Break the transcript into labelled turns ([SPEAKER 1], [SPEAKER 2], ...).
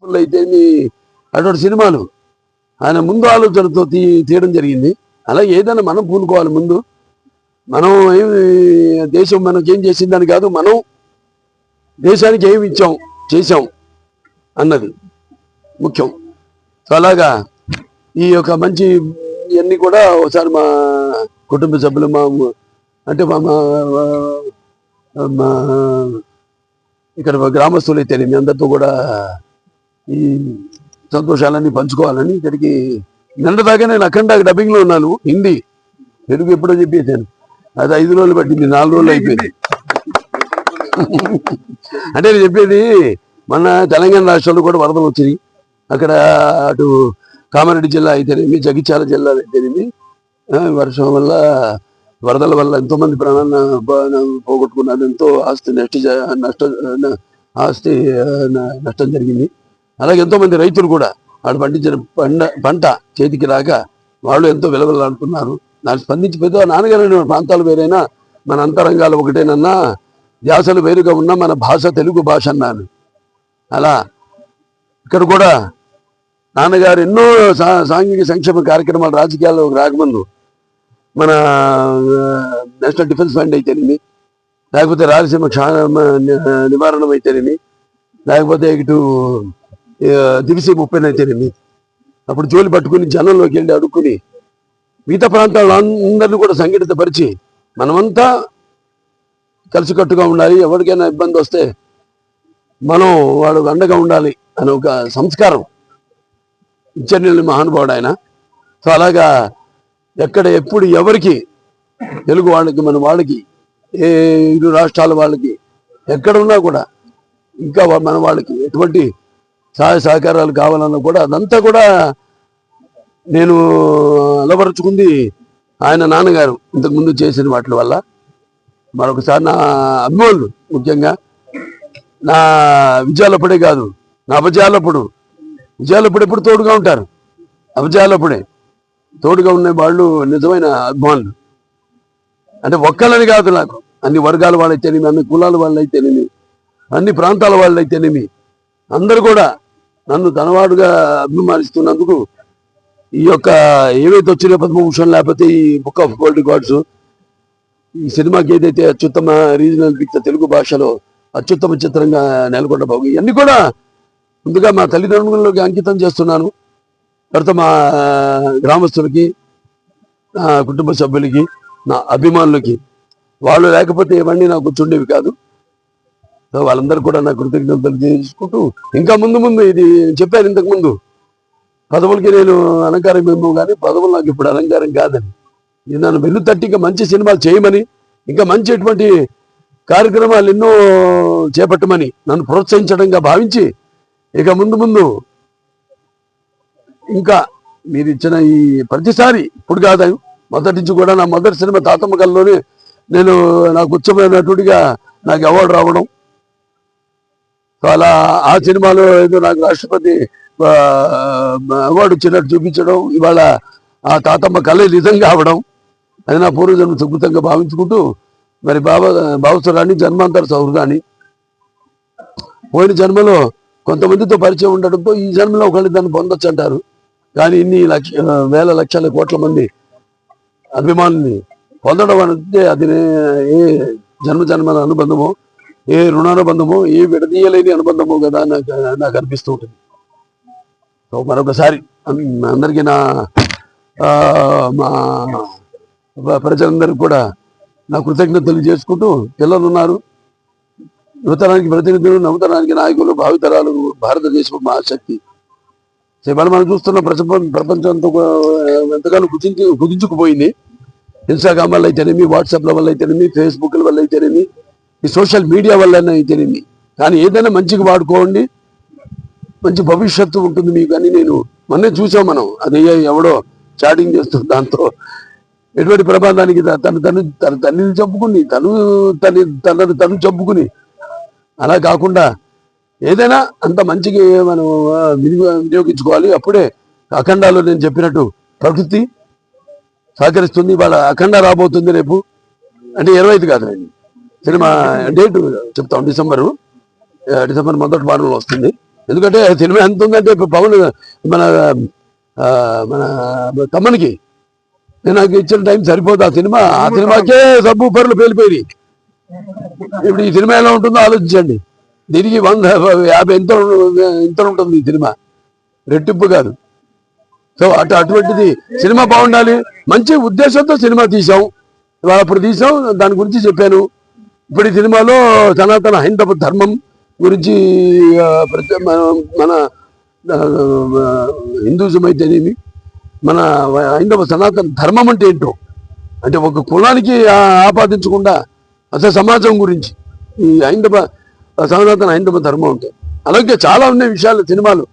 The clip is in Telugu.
[SPEAKER 1] అయితే అటువంటి సినిమాలు ఆయన ముందు ఆలోచనతో తీయడం జరిగింది. అలా ఏదైనా మనం పూనుకోవాలి. ముందు మనం దేశం మనకి ఏం చేసిందని కాదు, మనం దేశానికి ఏమి ఇచ్చాం చేశాం అన్నది ముఖ్యం. సో అలాగా ఈ యొక్క మంచి ఇవన్నీ కూడా ఒకసారి మా కుటుంబ సభ్యులు అంటే మా ఇక్కడ గ్రామస్తులు అయితే మీ అందరితో కూడా ఈ సంతోషాలన్నీ పంచుకోవాలని ఇక్కడికి నిన్నదాకా నేను అఖండ డబ్బింగ్లో ఉన్నాను. హిందీ తెలుగు ఎప్పుడో చెప్పేసాను. అది 5 రోజులు పట్టింది, 4 రోజులు అయిపోయింది. అంటే నేను చెప్పేది మన తెలంగాణ రాష్ట్రంలో కూడా వరదలు వచ్చినాయి. అక్కడ అటు కామారెడ్డి జిల్లా అయితేనేమి, జగిత్యాల జిల్లా అయితేనేమి వర్షం వల్ల వరదల వల్ల ఎంతోమంది ప్రాణాలను పోగొట్టుకున్నారు. ఎంతో ఆస్తి నష్టం జరిగింది. అలాగే ఎంతోమంది రైతులు కూడా వాడు పండించిన పంట చేతికి రాక వాళ్ళు ఎంతో విలువలాడుతున్నారు. నాకు స్పందించి పెద్ద నాన్నగారు ప్రాంతాలు వేరైనా మన అంతరంగాలు ఒకటేనన్నా, ధ్యాసలు వేరుగా ఉన్నా మన భాష తెలుగు భాష అన్నాను. అలా ఇక్కడ కూడా నాన్నగారు ఎన్నో సాంఘిక సంక్షేమ కార్యక్రమాలు రాజకీయాల్లో రాకముందు మన నేషనల్ డిఫెన్స్ ఫండ్ అయితేనేమి, లేకపోతే రాయలసీమ నివారణం అయితేనేమి, లేకపోతే ఇటు దివిసి 30 అయితేనేమి, అప్పుడు జోలి పట్టుకుని జనంలోకి వెళ్ళి అడుక్కుని మిగతా ప్రాంతాల్లో అందరినీ కూడా సంఘటితపరిచి మనమంతా కలిసికట్టుగా ఉండాలి. ఎవరికైనా ఇబ్బంది వస్తే మనం వాడు అండగా ఉండాలి అనే ఒక సంస్కారం ఇచ్చని మహానుభావుడు ఆయన. సో అలాగా ఎక్కడ ఎప్పుడు ఎవరికి తెలుగు వాళ్ళకి మన వాళ్ళకి ఏ 2 రాష్ట్రాల వాళ్ళకి ఎక్కడ ఉన్నా కూడా ఇంకా మన వాళ్ళకి ఎటువంటి సహాయ సహకారాలు కావాలన్నా కూడా అదంతా కూడా నేను అలవరుచుకుంది ఆయన నాన్నగారు ఇంతకుముందు చేసిన వాటి వల్ల. మరొకసారి నా అభిమానులు, ముఖ్యంగా నా విజయాలప్పుడే కాదు, నా అపజయాలప్పుడు ఎప్పుడు తోడుగా ఉంటారు. అపజయాలప్పుడే తోడుగా ఉన్న వాళ్ళు నిజమైన అభిమానులు. అంటే ఒక్కలని కాదు, నాకు అన్ని వర్గాల వాళ్ళైతేనేమి, అన్ని కులాల వాళ్ళైతేనేమి, అన్ని ప్రాంతాల వాళ్ళైతేనేమి అందరూ కూడా నన్ను తనవాడుగా అభిమానిస్తున్నందుకు ఈ యొక్క ఏవైతే వచ్చిన పద్మభూషణ్ లేకపోతే ఈ బుక్ ఆఫ్ గోల్డ్ రికార్డ్స్, ఈ సినిమాకి ఏదైతే అత్యుత్తమ రీజనల్ పిక్చర్ తెలుగు భాషలో అత్యుత్తమ చిత్రంగా నెలకొండబాబు, ఇవన్నీ కూడా ముందుగా మా తల్లిదండ్రులకి అంకితం చేస్తున్నాను. తర్వాత మా గ్రామస్తులకి, నా కుటుంబ సభ్యులకి, నా అభిమానులకి. వాళ్ళు లేకపోతే ఇవన్నీ నాకు కూర్చుండేవి కాదు. సో వాళ్ళందరూ కూడా నా కృతజ్ఞతలు చేసుకుంటూ ఇంకా ముందు ఇది చెప్పాను ఇంతకుముందు, పదవులకి నేను అలంకారం ఏమో కానీ పదవులు నాకు ఇప్పుడు అలంకారం కాదని, నన్ను వెన్ను తట్టి ఇంకా మంచి సినిమాలు చేయమని, ఇంకా మంచి ఎటువంటి కార్యక్రమాలు ఎన్నో చేపట్టమని నన్ను ప్రోత్సహించడంగా భావించి ఇక ముందు ఇంకా మీరు ఇచ్చిన ఈ ప్రతిసారి ఇప్పుడు కాదు, మొదటి నుంచి కూడా నా మొదటి సినిమా తాతమ్మ కల్లోనే నేను నాకు ఉచ్చమైనటువంటిగా నాకు అవార్డు రావడం. సో అలా ఆ సినిమాలో ఏదో నాకు రాష్ట్రపతి అవార్డు వచ్చినట్టు చూపించడం, ఇవాళ ఆ తాతమ్మ కళ నిజంగా అవడం, అది నా పూర్వజన్మ సుకృతంగా భావించుకుంటూ మరి భావసురాన్ని జన్మాంతర సౌహృదాన్ని పోయిన జన్మలో కొంతమందితో పరిచయం ఉండడంతో ఈ జన్మలో ఒకళ్ళు దాన్ని పొందొచ్చు అంటారు. కానీ ఇన్ని వేల లక్షల కోట్ల మంది అభిమానుల్ని పొందడం అంటే అది ఏ జన్మల అనుబంధమో, ఏ రుణానుబంధమో, ఏ విడదీయలేని అనుబంధమో కదా నాకు అనిపిస్తూ ఉంటుంది. సో మరొకసారి అందరికీ మా ప్రజలందరికీ కూడా నా కృతజ్ఞతలు చేసుకుంటూ, పిల్లలు ఉన్నారు, యువతరానికి ప్రతినిధులు, నవతరానికి నాయకులు, భావితరాలు, భారతదేశం మహాశక్తి. ఇవాళ మనం చూస్తున్న ప్రపంచంతో ఎంతగానో కుదించుకుపోయింది. ఇన్స్టాగ్రామ్ వల్ల అయితేనేమి, వాట్సాప్ల వల్ల అయితేనేమి, ఫేస్బుక్ల వల్ల అయితేనేమి, ఈ సోషల్ మీడియా వల్ల అయితేనేమి. కానీ ఏదైనా మంచిగా వాడుకోండి, మంచి భవిష్యత్తు ఉంటుంది మీకు అని నేను మొన్నే చూసాం. మనం అది ఎవడో చాటింగ్ చేస్తూ దాంతో ఎటువంటి ప్రమాదానికి తన తల్లిని చంపుకుని తనను చంపుకుని, అలా కాకుండా ఏదైనా అంత మంచిగా మనం వినియోగించుకోవాలి. అప్పుడే అఖండాలో నేను చెప్పినట్టు ప్రకృతి సహకరిస్తుంది. వాళ్ళ అఖండ రాబోతుంది రేపు, అంటే 25 కాదు, సినిమా డేట్ చెప్తాం, డిసెంబర్ మొదటి వారంలో వస్తుంది. ఎందుకంటే సినిమా ఎంత ఉందంటే ఇప్పుడు పవన్ మన మన తమ్మనికి నాకు ఇచ్చిన టైం సరిపోదు. ఆ సినిమాకే సబ్బు పరులు పేలిపోయి. ఇప్పుడు ఈ సినిమా ఎలా ఉంటుందో ఆలోచించండి. దీనికి 150 ఎంత ఉంటుంది ఈ సినిమా, రెట్టింపు కాదు. సో అటువంటిది సినిమా బాగుండాలి, మంచి ఉద్దేశంతో సినిమా తీసాం. అప్పుడు తీసాం, దాని గురించి చెప్పాను. ఇప్పుడు ఈ సినిమాలో సనాతన హైందవ ధర్మం గురించి మన హిందూజం అయితేనేమి, మన హైందవ సనాతన ధర్మం అంటే ఏంటో, అంటే ఒక కులానికి ఆపాదించకుండా అసలు సమాజం గురించి ఈ సనాతన హైందవ ధర్మం ఉంటాయి. అలాగే చాలా ఉన్నాయి విషయాలు సినిమాలు.